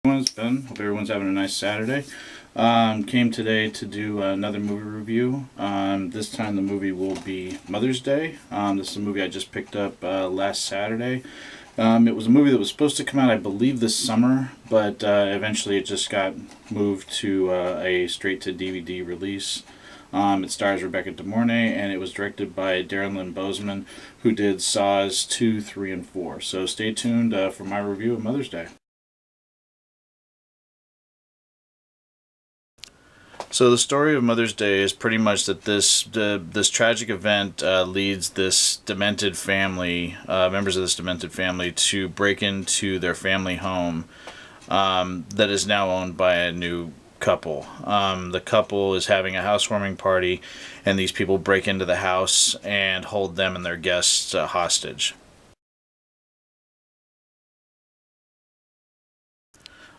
Everyone's been. Hope everyone's having a nice Saturday. Came today to do another movie review. This time the movie will be Mother's Day. This is a movie I just picked up last Saturday. It was a movie that was supposed to come out, I believe, this summer, but eventually it just got moved to a straight-to-DVD release. It stars Rebecca De Mornay, and it was directed by Darren Lynn Bousmans, who did Saws 2, 3, and 4. So stay tuned for my review of Mother's Day. So the story of Mother's Day is pretty much that this tragic event leads this demented family, members of this demented family, to break into their family home that is now owned by a new couple. The couple is having a housewarming party, and these people break into the house and hold them and their guests hostage.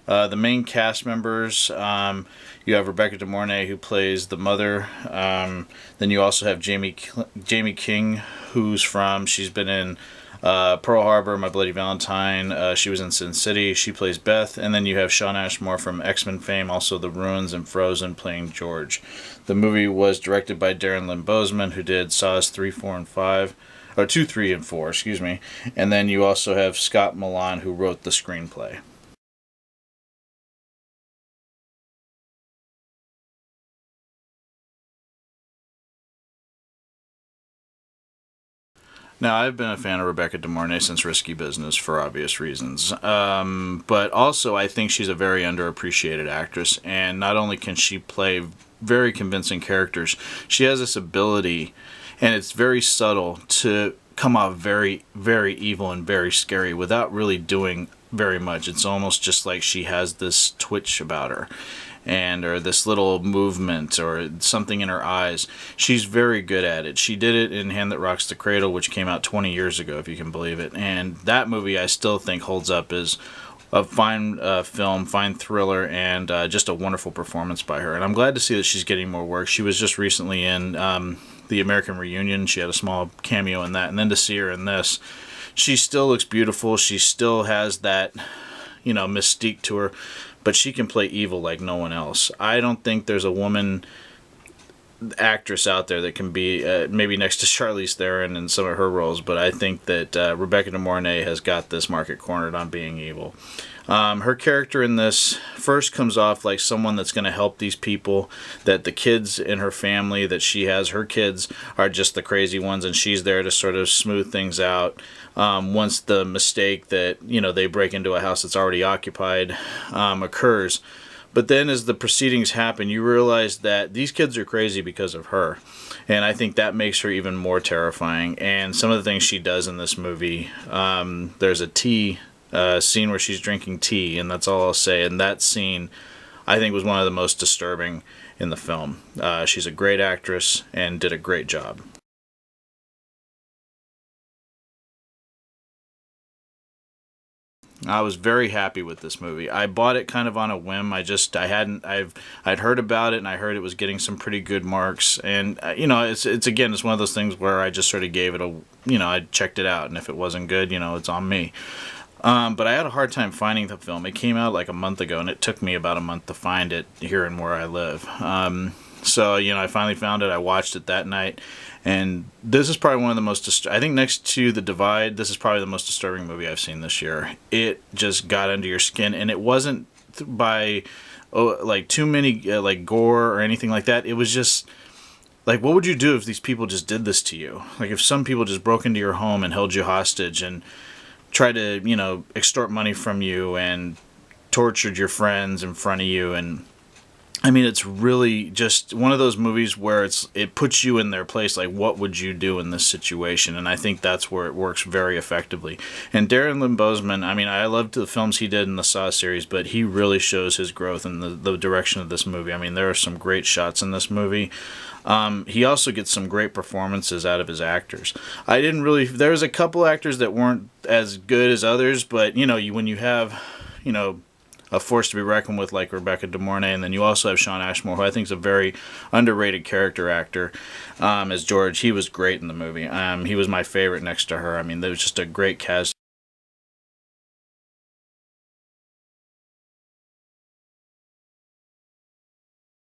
The main cast members, you have Rebecca De Mornay, who plays the mother. Then you also have Jamie King, she's been in Pearl Harbor, My Bloody Valentine. She was in Sin City. She plays Beth. And then you have Shawn Ashmore from X-Men fame, also The Ruins and Frozen, playing George. The movie was directed by Darren Lynn Bousmans, who did Saws 3, 4, and 5. Or 2, 3, and 4, excuse me. And then you also have Scott Milan, who wrote the screenplay. Now, I've been a fan of Rebecca De Mornay since Risky Business for obvious reasons. But also, I think she's a very underappreciated actress. And not only can she play very convincing characters, she has this ability, and it's very subtle, to come off very, very evil and very scary without really doing very much. It's almost just like she has this twitch about her, or this little movement, or something in her eyes. She's very good at it. She did it in Hand That Rocks the Cradle, which came out 20 years ago, if you can believe it. And that movie I still think holds up as a fine film, fine thriller, and just a wonderful performance by her. And I'm glad to see that she's getting more work. She was just recently in The American Reunion. She had a small cameo in that. And then to see her in this, she still looks beautiful. She still has that, mystique to her. But she can play evil like no one else. I don't think there's a woman actress out there that can be maybe next to Charlize Theron in some of her roles, but I think that Rebecca De Mornay has got this market cornered on being evil. Her character in this first comes off like someone that's going to help these people, that the kids in her family that she has, her kids, are just the crazy ones, and she's there to sort of smooth things out once the mistake that, they break into a house that's already occupied occurs. But then as the proceedings happen, you realize that these kids are crazy because of her. And I think that makes her even more terrifying. And some of the things she does in this movie, there's a tea scene where she's drinking tea, and that's all I'll say. And that scene, I think, was one of the most disturbing in the film. She's a great actress and did a great job. I was very happy with this movie. I bought it kind of on a whim. I'd heard about it, and I heard it was getting some pretty good marks. And it's one of those things where I just sort of gave it I checked it out, and if it wasn't good, it's on me. But I had a hard time finding the film. It came out like a month ago, and it took me about a month to find it here and where I live. So, I finally found it. I watched it that night. And this is probably one of the most, I think next to The Divide, this is probably the most disturbing movie I've seen this year. It just got under your skin, and it wasn't by, too many, gore or anything like that. It was just, what would you do if these people just did this to you? Like, if some people just broke into your home and held you hostage and tried to, extort money from you and tortured your friends in front of you. And I mean, it's really just one of those movies where it puts you in their place. Like, what would you do in this situation? And I think that's where it works very effectively. And Darren Lynn Bousmans, I mean, I loved the films he did in the Saw series, but he really shows his growth in the direction of this movie. I mean, there are some great shots in this movie. He also gets some great performances out of his actors. There's a couple actors that weren't as good as others, but, when you have, a force to be reckoned with like Rebecca De Mornay, and then you also have Shawn Ashmore, who I think is a very underrated character actor as George. He was great in the movie. He was my favorite next to her. I mean, there was just a great cast.